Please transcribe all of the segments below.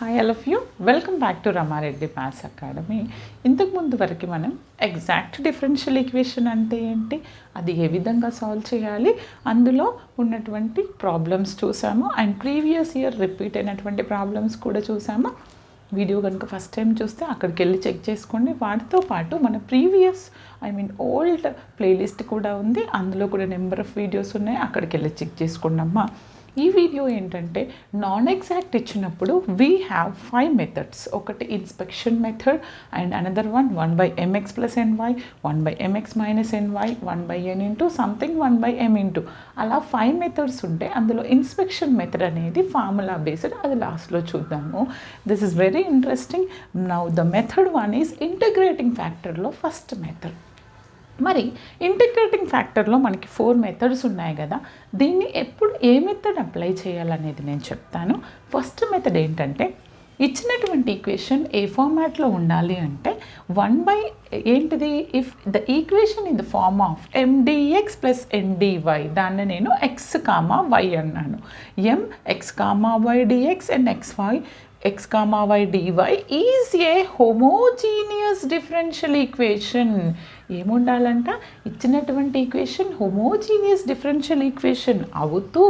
Hi all of you, welcome back to Rama Reddy maths academy. ఇంతకు ముందు వరకు మనం ఎగ్జాక్ట్ డిఫరెన్షియల్ ఈక్వేషన్ అంటే ఏంటి, అది ఏ విధంగా సాల్వ్ చేయాలి, అందులో ఉన్నటువంటి ప్రాబ్లమ్స్ చూసాము అండ్ ప్రీవియస్ ఇయర్ రిపీట్ అయినటువంటి ప్రాబ్లమ్స్ కూడా చూసాము. వీడియో కనుక ఫస్ట్ టైం చూస్తే అక్కడికి వెళ్ళి చెక్ చేసుకోండి. వాటితో పాటు మన ప్రీవియస్ ఓల్డ్ ప్లేలిస్ట్ కూడా ఉంది, అందులో కూడా నెంబర్ ఆఫ్ వీడియోస్ ఉన్నాయి, అక్కడికి వెళ్ళి చెక్ చేసుకోండి అమ్మా. ఈ వీడియో ఏంటంటే నాన్ ఎగ్జాక్ట్ ఇచ్చినప్పుడు వీ హ్యావ్ 5 మెథడ్స్. ఒకటి inspection method and another one by M X plus N Y, 1/mx minus N Y, 1/n into something, 1/m into అలా 5 మెథడ్స్ ఉంటే అందులో ఇన్స్పెక్షన్ మెథడ్ అనేది ఫార్ములా బేస్డ్, అది లాస్ట్లో చూద్దాము. This is very interesting. Now the method 1 is integrating ఫ్యాక్టర్లో first method. మరి integrating ఫ్యాక్టర్లో మనకి 4 మెథడ్స్ ఉన్నాయి కదా, దీన్ని ఎప్పుడు ఏ మెథడ్ అప్లై చేయాలనేది నేను చెప్తాను. ఫస్ట్ మెథడ్ ఏంటంటే, ఇచ్చినటువంటి ఈక్వేషన్ ఏ ఫార్మాట్లో ఉండాలి అంటే 1 ఏంటిది, if the equation in the form of mdx plus ndy, దాన్ని నేను x కామా y అన్నాను. mx comma y dx and x comma y dy is a homogeneous differential equation. ఏముండాలంట, ఇచ్చినటువంటి ఈక్వేషన్ హోమోజీనియస్ డిఫరెన్షియల్ ఈక్వేషన్ అవుతూ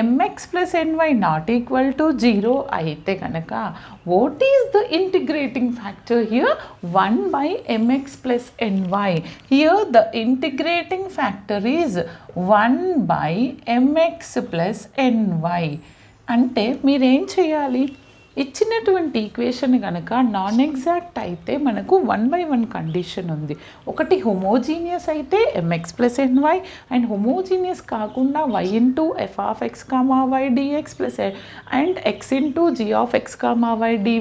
mx plus ny not equal to 0 అయితే కనుక what is the integrating factor here, 1/mx plus ny. Here the integrating factor is 1/mx plus ny. అంటే మీరేం చేయాలి, ఇచ్చినటువంటి equation కనుక నాన్ ఎగ్జాక్ట్ అయితే మనకు 1/1 కండిషన్ ఉంది. ఒకటి హోమోజీనియస్ అయితే mx plus ny and homogeneous కాకుండా y into f of x comma y dx plus and x into g of x comma y dy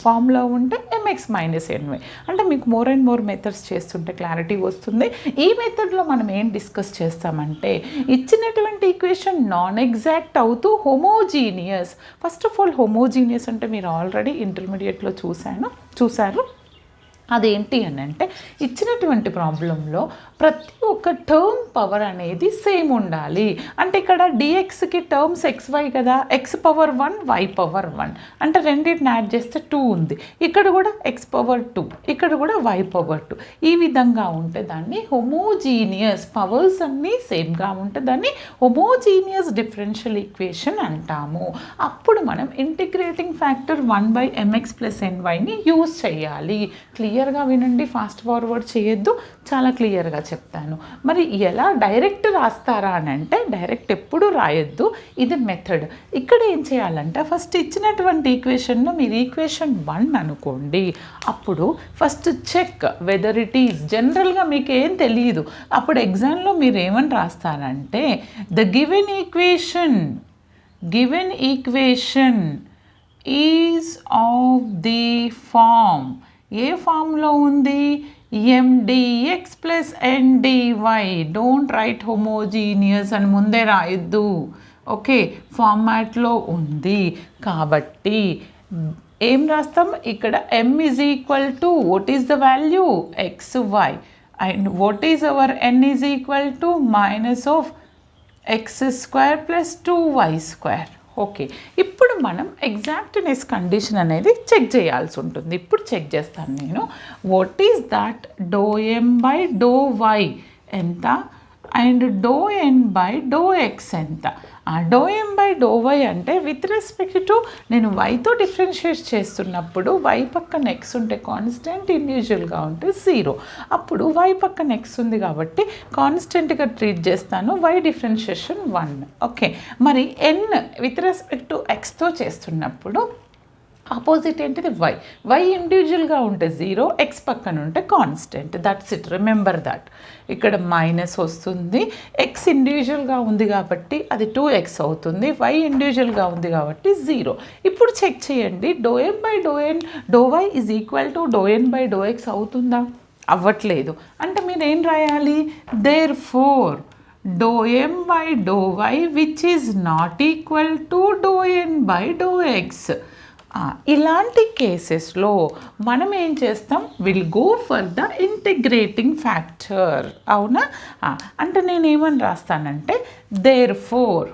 ఫామ్లో ఉంటే mx మైనస్ ny. అంటే మీకు మోర్ అండ్ మోర్ మెథడ్స్ చేస్తుంటే clarity వస్తుంది. ఈ మెథడ్లో మనం ఏం డిస్కస్ చేస్తామంటే, ఇచ్చినటువంటి ఈక్వేషన్ నాన్ ఎగ్జాక్ట్ అవుతూ homogeneous. First of all homogeneous అంటే మీరు ఆల్రెడీ ఇంటర్మీడియట్లో చూసారు. అదేంటి అని అంటే, ఇచ్చినటువంటి ప్రాబ్లంలో ప్రతి ఒక్క టర్మ్ పవర్ అనేది సేమ్ ఉండాలి. అంటే ఇక్కడ డిఎక్స్కి టర్మ్స్ xy కదా, x పవర్ 1 y పవర్ 1, అంటే రెండింటిని యాడ్ చేస్తే 2 ఉంది. ఇక్కడ కూడా x పవర్ 2, ఇక్కడ కూడా y పవర్ 2. ఈ విధంగా ఉంటే దాన్ని హోమోజీనియస్, పవర్స్ అన్నీ సేమ్గా ఉంటే దాన్ని హోమోజీనియస్ డిఫరెన్షియల్ ఈక్వేషన్ అంటాము. అప్పుడు మనం ఇంటిగ్రేటింగ్ ఫ్యాక్టర్ 1/mx ప్లస్ nyని యూజ్ చేయాలి. క్లియర్గా వినండి, ఫాస్ట్ ఫార్వర్డ్ చేయొద్దు, చాలా క్లియర్గా చెప్తాను. మరి ఎలా డైరెక్ట్ రాస్తారా అని అంటే, డైరెక్ట్ ఎప్పుడు రాయొద్దు, ఇది మెథడ్. ఇక్కడ ఏం చేయాలంటే, ఫస్ట్ ఇచ్చినటువంటి ఈక్వేషన్ను మీరు ఈక్వేషన్ 1 అనుకోండి. అప్పుడు first check whether it is, జనరల్గా మీకు ఏం తెలియదు, అప్పుడు ఎగ్జామ్లో మీరు ఏమని రాస్తారంటే, the given equation is of the form. ఏ ఫామ్లో ఉంది, mdx plus ndy. Don't write homogeneous అని ముందే రాయొద్దు, ఓకే, ఫార్మాట్లో ఉంది కాబట్టి ఏం రాస్తాం ఇక్కడ, m is equal to what is the value xy and what is our n is equal to minus of x² plus 2y square. Okay, ఇప్పుడు మనం ఎగ్జాక్ట్నెస్ కండిషన్ అనేది చెక్ చేయాల్సి ఉంటుంది. ఇప్పుడు చెక్ చేస్తాను నేను. వాట్ ఈజ్ దట్, ∂m/∂y ఎంత and ∂n/∂x ఎంత. ∂m/∂y అంటే విత్ రెస్పెక్ట్ టు నేను వైతో డిఫరెన్షియేట్ చేస్తున్నప్పుడు y పక్కన x ఉంటే కాన్స్టెంట్, ఇండివిజువల్గా ఉంటే 0. అప్పుడు y పక్కన x ఉంది కాబట్టి కాన్స్టెంట్గా ట్రీట్ చేస్తాను, y డిఫరెన్షియేషన్ 1. ఓకే, మరి n విత్ రెస్పెక్ట్ టు xతో చేస్తున్నప్పుడు ఆపోజిట్ ఏంటిది y ఇండివిజువల్గా ఉంటే 0, x పక్కన ఉంటే constant. That's it, remember that. ఇక్కడ మైనస్ వస్తుంది, x ఇండివిజువల్గా ఉంది కాబట్టి అది 2x అవుతుంది, y ఇండివిజువల్గా ఉంది కాబట్టి 0. ఇప్పుడు చెక్ చేయండి, ∂m/∂y is equal to ∂n/∂x అవుతుందా, అవ్వట్లేదు. అంటే మీరు ఏం రాయాలి, therefore ∂m/∂y which is not equal to ∂n/∂x. ఇలాంటి కేసెస్లో మనం ఏం చేస్తాం, will go for the integrating factor. అవునా, అంటే నేను ఏమని రాస్తానంటే, therefore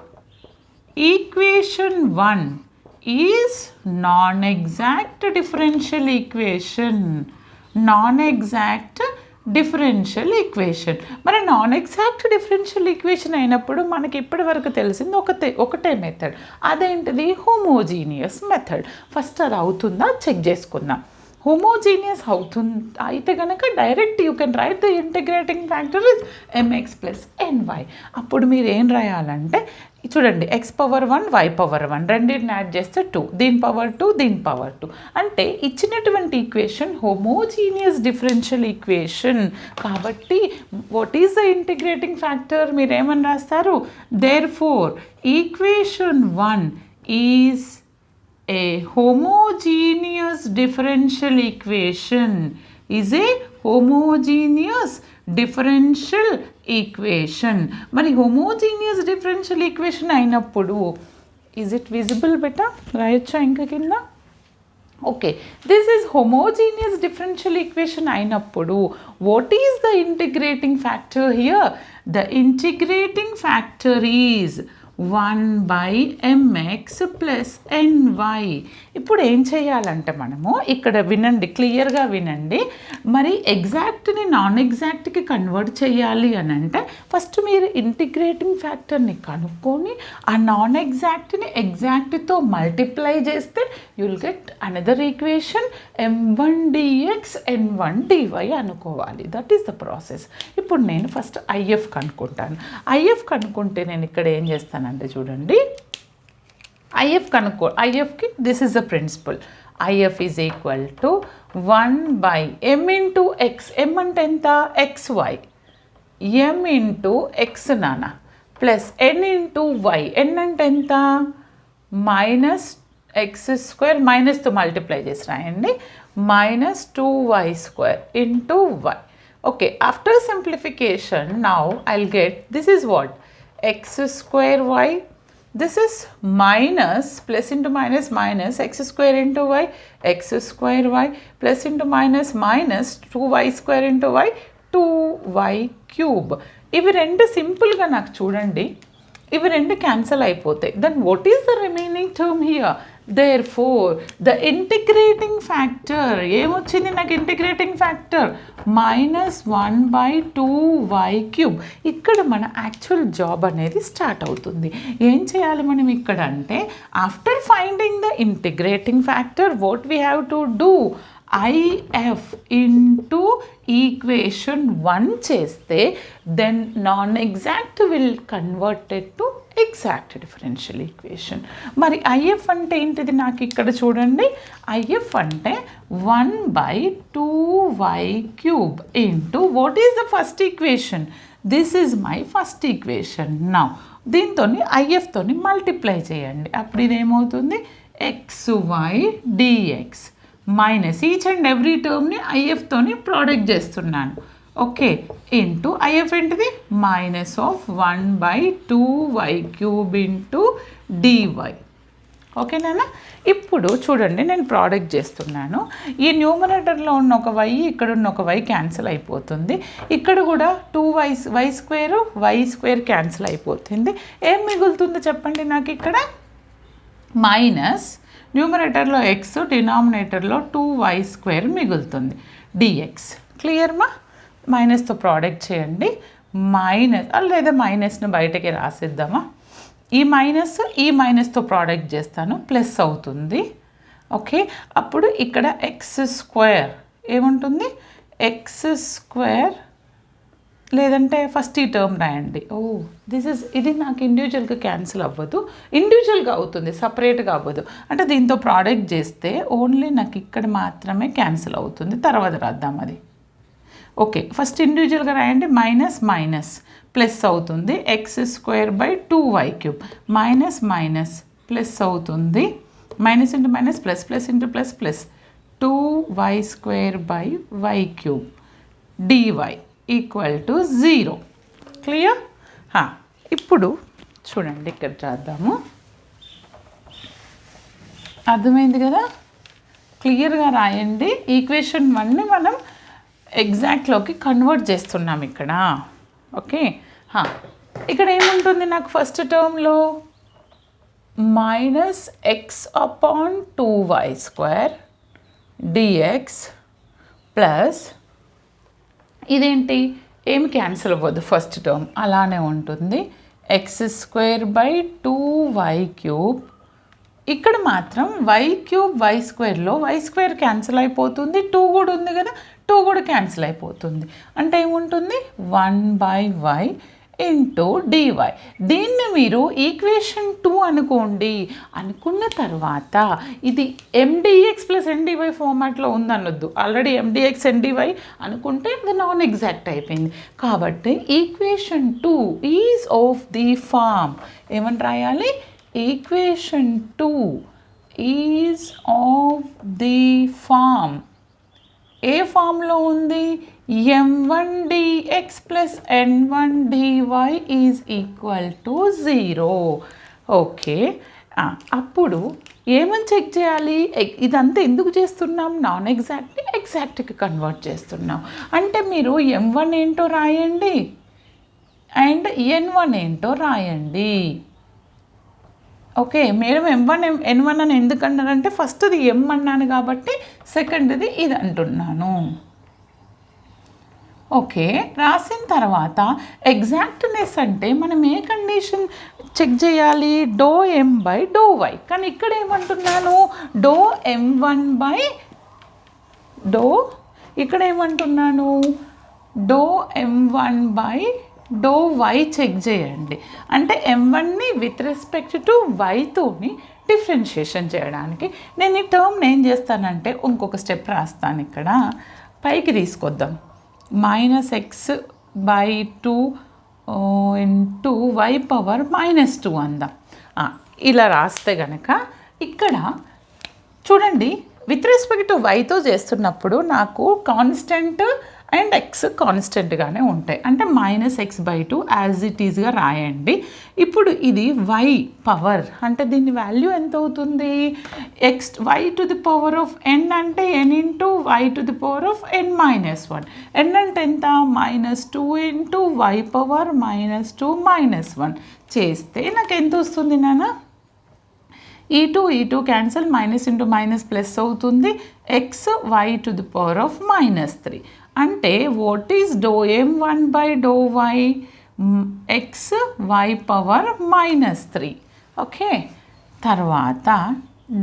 equation 1 is non exact differential equation. Non exact differential equation. మరి నాన్ ఎగ్జాక్ట్ డిఫరెన్షియల్ ఈక్వేషన్ అయినప్పుడు మనకి ఇప్పటి వరకు తెలిసింది ఒకటే మెథడ్. అదేంటిది? Homogeneous method. ఫస్ట్ అది అవుతుందా చెక్ చేసుకుందాం. హోమోజీనియస్ అయితే కనుక direct you can write the integrating factor is mx plus ny. అప్పుడు మీరు ఏం రాయాలంటే చూడండి, x⁻1 y⁻1 రెండింటిని యాడ్ చేస్తే 2, దీని పవర్ 2 దీని పవర్ 2. అంటే ఇచ్చినటువంటి ఈక్వేషన్ హోమోజీనియస్ డిఫరెన్షియల్ ఈక్వేషన్. కాబట్టి what is the integrating factor? మీరు ఏమని రాస్తారు? Therefore equation 1 is a homogeneous differential equation, is a homogeneous differential equation. మరి homogeneous differential equation అయినప్పుడు is it visible బెటా? రాయొచ్చా ఇంకా కింద? Okay, this is homogeneous differential equation అయినప్పుడు what is the integrating factor here? The integrating factor is 1/mx plus ny. ఇప్పుడు ఏం చేయాలంటే మనము ఇక్కడ వినండి, క్లియర్గా వినండి. మరి ఎగ్జాక్ట్ని నాన్ ఎగ్జాక్ట్కి కన్వర్ట్ చేయాలి అని అంటే ఫస్ట్ మీరు ఇంటిగ్రేటింగ్ ఫ్యాక్టర్ని కనుక్కొని ఆ నాన్ ఎగ్జాక్ట్ని ఎగ్జాక్ట్తో మల్టిప్లై చేస్తే you'll get another equation m1 dx n1 dy అనుకోవాలి. That is the process. ఇప్పుడు నేను ఫస్ట్ ఐఎఫ్ కనుక్కుంటాను. ఐఎఫ్ కనుక్కుంటే నేను ఇక్కడ ఏం చేస్తాను అంటే చూడండి, ఐఎఫ్కి this is the principle. IF is equal to 1/m into X. M అంటే ఎంత? xy. m ఇంటూ ఎక్స్ నాన్న plus n into Y. n అంటే ఎంత? -x² మైనస్తో మల్టిప్లై చేసి రాయండి. -2y² into y. Okay, after simplification now I'll get this is what? x²y. This is minus plus into minus minus x² into y, x²y plus into minus minus 2y² into y, 2y³. ఇవి రెండు సింపుల్గా నాకు చూడండి, ఇవి రెండు cancel అయిపోతాయి. Then what is the remaining term here? Therefore the integrating factor ఏమొచ్చింది నాకు? Integrating factor -1/2y³. ఇక్కడ మన యాక్చువల్ జాబ్ అనేది స్టార్ట్ అవుతుంది. ఏం చేయాలి మనం ఇక్కడ అంటే after finding the integrating factor what we have to do? IF into equation 1 చేస్తే then non exact will converted to exact differential equation. మరి ఐఎఫ్ అంటే ఏంటిది నాకు ఇక్కడ చూడండి, ఐఎఫ్ అంటే 1/2y³ into what is the first equation? This is my first equation. Now దీంతో ఐఎఫ్తోని మల్టిప్లై చేయండి. అప్పుడు ఇదేమవుతుంది? xy dx minus each and every టర్మ్ని ఐఎఫ్తోని ప్రోడక్ట్ చేస్తున్నాను. ఓకే, ఇంటూ ఐఎఫ్ ఏంటిది? -1/2y³ into dy. ఓకేనా? ఇప్పుడు చూడండి, నేను ప్రోడక్ట్ చేస్తున్నాను. ఈ న్యూమరేటర్లో ఉన్న ఒక y ఇక్కడ ఉన్న ఒక y క్యాన్సిల్ అయిపోతుంది. ఇక్కడ కూడా 2y² క్యాన్సిల్ అయిపోతుంది. ఏం మిగులుతుందో చెప్పండి నాకు ఇక్కడ? మైనస్ న్యూమరేటర్లో x, డినామినేటర్లో 2y² మిగులుతుంది dx. క్లియర్మా? మైనస్తో ప్రోడక్ట్ చేయండి. మైనస్ లేదా మైనస్ను బయటకి రాసిద్దామా? ఈ మైనస్తో ప్రోడక్ట్ చేస్తాను, ప్లస్ అవుతుంది. ఓకే, అప్పుడు ఇక్కడ x² ఏముంటుంది? x² లేదంటే ఫస్ట్ ఈ టర్మ్ రాయండి. ఇది నాకు ఇండివిజువల్గా క్యాన్సిల్ అవ్వదు, ఇండివిజువల్గా అవుతుంది, సపరేట్గా అవ్వదు. అంటే దీంతో ప్రోడక్ట్ చేస్తే ఓన్లీ నాకు ఇక్కడ మాత్రమే క్యాన్సిల్ అవుతుంది. తర్వాత రాద్దాం అది. ఓకే, ఫస్ట్ ఇండివిజువల్గా రాయండి. మైనస్ ప్లస్ అవుతుంది, x²/2y³ మైనస్ ప్లస్ అవుతుంది, minus into minus plus, plus into plus plus 2y²/y³ dy equal to 0. Clear? ఇప్పుడు చూడండి, ఇక్కడ రాద్దాము. అర్థమైంది కదా? క్లియర్గా రాయండి. ఈక్వేషన్ 1ని మనం ఎగ్జాక్ట్లోకి కన్వర్ట్ చేస్తున్నాం ఇక్కడ. ఓకే, ఇక్కడ ఏముంటుంది నాకు ఫస్ట్ టర్మ్లో? minus x upon 2y square dx plus ఇదేంటి ఏమి క్యాన్సిల్ అవ్వదు ఫస్ట్ టర్మ్ అలానే ఉంటుంది X square by 2y cube. ఇక్కడ మాత్రం y క్యూబ్ వై స్క్వేర్లో వై స్క్వేర్ క్యాన్సిల్ అయిపోతుంది, 2 కూడా ఉంది కదా, 2 కూడా క్యాన్సిల్ అయిపోతుంది. అంటే ఏముంటుంది 1/y ఇంటూ డివై. దీన్ని మీరు ఈక్వేషన్ 2 అనుకోండి. అనుకున్న తర్వాత ఇది ఎండిఎక్స్ ప్లస్ ఎన్డివై ఫార్మాట్లో ఉందనొద్దు, ఆల్రెడీ ఎండిఎక్స్ ఎన్డివై అనుకుంటే అది నాన్ ఎగ్జాక్ట్ అయిపోయింది. కాబట్టి equation 2 is of the form ఏమని రాయాలి, equation 2 is of the form. ఏ ఫామ్లో ఉంది, m1 dx plus n1 dy is equal to 0. Okay, అప్పుడు ఏమని చెక్ చేయాలి, ఇదంతా ఎందుకు చేస్తున్నాం, నాన్ ఎగ్జాక్ట్ని ఎగ్జాక్ట్కి కన్వర్ట్ చేస్తున్నాం. అంటే మీరు m1 ఏంటో రాయండి అండ్ n1 ఏంటో రాయండి. ఓకే, మేడం n1 అని ఎందుకు అన్నారంటే ఫస్ట్ది m అన్నాను కాబట్టి సెకండ్ది ఇది అంటున్నాను. ఓకే, రాసిన తర్వాత ఎగ్జాక్ట్నెస్ అంటే మనం ఏ కండిషన్ చెక్ చేయాలి, do m by do Y. కానీ ఇక్కడ ఏమంటున్నాను, డో m1 బై డో, ఇక్కడ ఏమంటున్నాను do m1 by do Y check చేయండి. అంటే m1ని విత్ రెస్పెక్ట్ టు వైతోని డిఫరెన్షియేషన్ చేయడానికి నేను ఈ టర్మ్ని ఏం చేస్తానంటే ఇంకొక స్టెప్ రాస్తాను. ఇక్కడ పైకి తీసుకొద్దాం, -x/2 ఇంటూ y పవర్ -2 అందాం. ఇలా రాస్తే కనుక ఇక్కడ చూడండి, విత్ రెస్పెక్ట్ టు వైతో చేస్తున్నప్పుడు నాకు కాన్స్టెంట్ అండ్ ఎక్స్ కాన్స్టెంట్గానే ఉంటాయి. అంటే -x/2 యాజ్ ఇట్ ఈజ్గా రాయండి. ఇప్పుడు ఇది y పవర్ అంటే దీని వాల్యూ ఎంత అవుతుంది, y to the power of n అంటే n into y to the power of n-1. n అంటే ఎంత, -2 ఇంటూ y పవర్ -2 -1 చేస్తే నాకు ఎంత వస్తుంది నాన్న, ఈ two cancel, minus into minus plus అవుతుంది, X y to the power of -3. అంటే what is do m1 by do Y, X y power -3. Okay, తర్వాత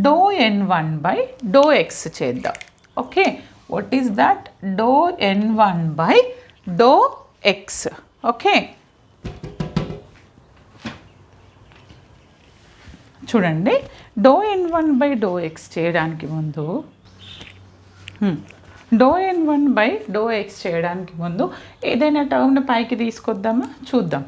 do n1 by do X చేద్దాం. Okay, what is that, do n1 by do X. Okay, చూడండి, do n1 by do X చేయడానికి ముందు do n1 by do X చేయడానికి ముందు ఏదైనా టర్మ్ని పైకి తీసుకొద్దామా, చూద్దాం.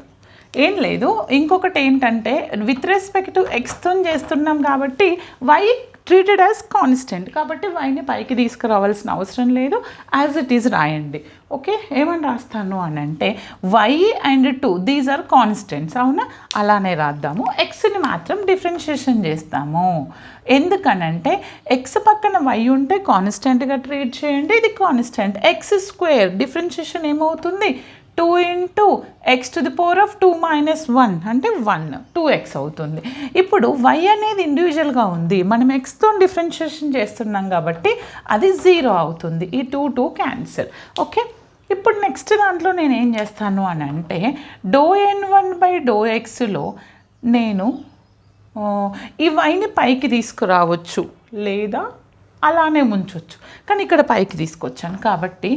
ఏం లేదు, ఇంకొకటి ఏంటంటే విత్ రెస్పెక్ట్ టు ఎక్స్తో చేస్తున్నాం కాబట్టి వై ట్రీటెడ్ యాజ్ కాన్స్టెంట్ కాబట్టి వైని పైకి తీసుకురావాల్సిన అవసరం లేదు, యాజ్ ఇట్ ఈజ్ రాయండి. ఓకే, ఏమని రాస్తాను అని అంటే y and 2 these are constants, అవునా, అలానే రాద్దాము. ఎక్స్ని మాత్రం డిఫరెన్షియేషన్ చేస్తాము. ఎందుకనంటే ఎక్స్ పక్కన వై ఉంటే కాన్స్టెంట్గా ట్రీట్ చేయండి, ఇది కాన్స్టెంట్. ఎక్స్ స్క్వేర్ డిఫరెన్షియేషన్ ఏమవుతుంది, 2 into X to the power of 2 - 1 అంటే 1, 2x అవుతుంది. ఇప్పుడు y అనేది ఇండివిజువల్గా ఉంది, మనం ఎక్స్తో డిఫరెన్షియేషన్ చేస్తున్నాం కాబట్టి అది 0 అవుతుంది. ఈ 2 క్యాన్సిల్. ఓకే, ఇప్పుడు నెక్స్ట్ దాంట్లో నేను ఏం చేస్తాను అని అంటే డో n1 బై డో ఎక్స్లో నేను ఈ వైని పైకి తీసుకురావచ్చు లేదా అలానే ఉంచవచ్చు, కానీ ఇక్కడ పైకి తీసుకొచ్చాను కాబట్టి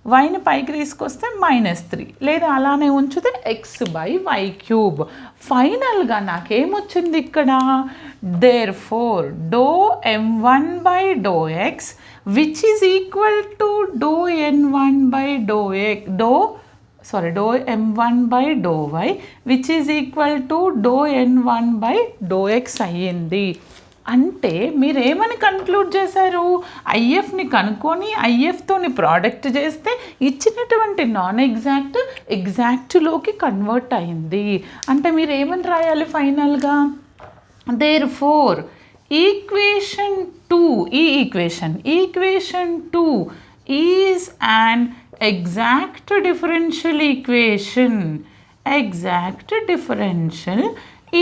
వైని పైకి తీసుకొస్తే -3 లేదా అలానే ఉంచితే x/y³. ఫైనల్గా నాకేమొచ్చింది ఇక్కడ, therefore do m1 by do x which is equal to do n1 by do do m1 by do y which is equal to do n1 by do x అయ్యింది. అంటే మీరేమని కన్క్లూడ్ చేశారు, ఐఎఫ్ని కనుక్కొని ఐఎఫ్తోని ప్రోడక్ట్ చేస్తే ఇచ్చినటువంటి non exact ఎగ్జాక్ట్లోకి convert అయింది. అంటే మీరు ఏమని రాయాలి ఫైనల్గా, therefore equation 2 equation 2 is an exact differential equation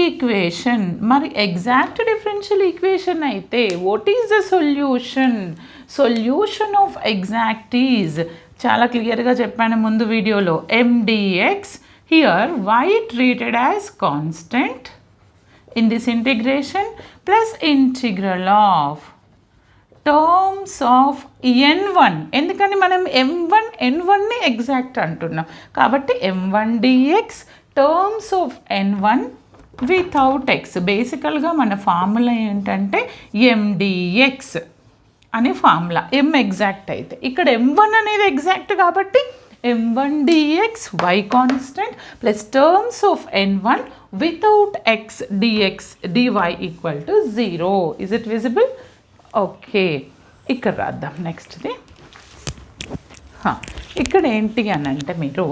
equation. మరి ఎగ్జాక్ట్ డిఫరెన్షియల్ ఈక్వేషన్ అయితే what is the solution of exact is చాలా క్లియర్గా చెప్పాను ముందు వీడియోలో. MDX here y treated as constant in this integration plus integral of terms of n1. ఎందుకని మనం n1ని exact అంటున్నాం కాబట్టి m1 dx terms of n1 without x. బేసికల్గా మన ఫార్ములా ఏంటంటే mdx అనే ఫార్ములా. m ఎగ్జాక్ట్ అయితే ఇక్కడ m1 అనేది ఎగ్జాక్ట్ కాబట్టి m1 dx y constant plus terms of n1 without x dx dy equal to 0. Is it visible? Okay, ఇక్కడ రాద్దాం నెక్స్ట్ది. ఇక్కడ ఏంటి అని అంటే మీరు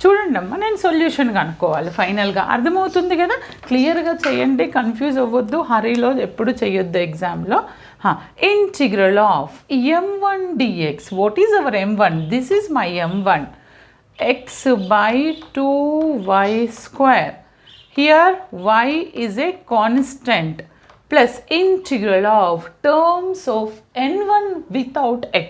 చూడండి అమ్మా, నేను సొల్యూషన్ కనుక్కోవాలి ఫైనల్గా. అర్థమవుతుంది కదా? క్లియర్గా చేయండి, కన్ఫ్యూజ్ అవ్వద్దు, హరీలో ఎప్పుడు చేయొద్దు ఎగ్జామ్లో. Integral of m1 dx. What is our m1? This is my m1, x/2y square. Here y is a constant plus integral of terms of n1 without x.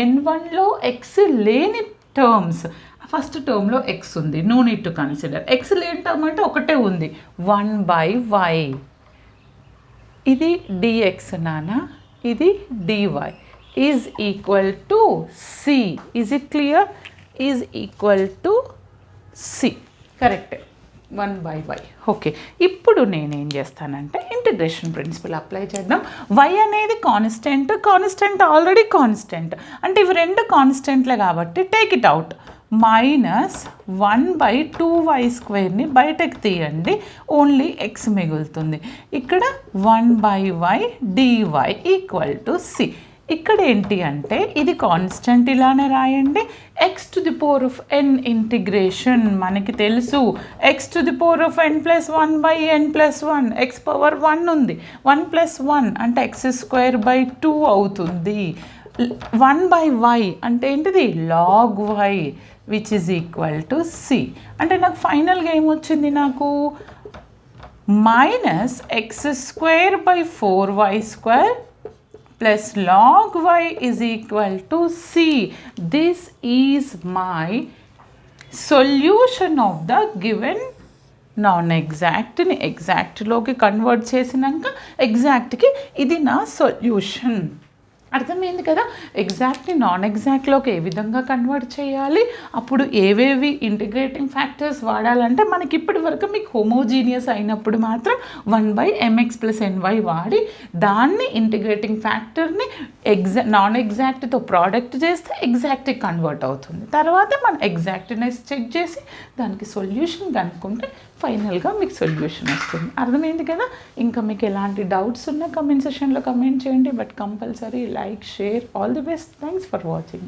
n1లో x లేని టర్మ్స్. ఫస్ట్ టర్మ్లో x ఉంది, no need to consider. x లేని term అంటే ఒకటే ఉంది, 1/y. ఇది dx నానా, ఇది dy is equal to c. Is it clear? Is equal to c. Correct, 1/y. Okay, ఇప్పుడు నేనేం చేస్తానంటే ఇంటిగ్రేషన్ ప్రిన్సిపల్ అప్లై చేద్దాం. y అనేది కాన్స్టెంట్ ఆల్రెడీ కాన్స్టెంట్ అంటే ఇవి రెండు కాన్స్టెంట్లే కాబట్టి టేక్ ఇట్ అవుట్. -1/2y² బయటకు తీయండి, ఓన్లీ x మిగులుతుంది. ఇక్కడ 1/y dy equal to c. ఇక్కడ ఏంటి అంటే ఇది కాన్స్టెంట్, ఇలానే రాయండి. x⁴n ఇంటిగ్రేషన్ మనకి తెలుసు, x⁴n+1/n+1. x పవర్ 1 ఉంది, 1 + 1 అంటే x² 2 అవుతుంది. 1/y అంటే ఏంటిది? log y which is equal to c. అంటే నాకు ఫైనల్గా ఏమొచ్చింది? నాకు -x² 4y² plus log y is equal to c. This is my solution of the given non-exactని ఎగ్జాక్ట్లోకి కన్వర్ట్ చేసినాక ఎగ్జాక్ట్కి ఇది నా సొల్యూషన్. అర్థమైంది కదా? ఎగ్జాక్ట్ని నాన్ ఎగ్జాక్ట్లోకి ఏ విధంగా కన్వర్ట్ చేయాలి, అప్పుడు ఏవేవి ఇంటిగ్రేటింగ్ ఫ్యాక్టర్స్ వాడాలంటే మనకి ఇప్పటి వరకు మీకు హోమోజీనియస్ అయినప్పుడు మాత్రం 1/mx + ny వాడి దాన్ని ఇంటిగ్రేటింగ్ ఫ్యాక్టర్ని నాన్ ఎగ్జాక్ట్తో ప్రోడక్ట్ చేస్తే ఎగ్జాక్ట్కి కన్వర్ట్ అవుతుంది. తర్వాత మనం ఎగ్జాక్ట్నెస్ చెక్ చేసి దానికి సొల్యూషన్ కనుక్కుంటే ఫైనల్గా మీకు సొల్యూషన్ వస్తుంది. అర్థమైంది కదా? ఇంకా మీకు ఎలాంటి డౌట్స్ ఉన్నా కమెంట్ సెషన్లో కమెంట్ చేయండి. But compulsory like, share. All the best. Thanks for watching.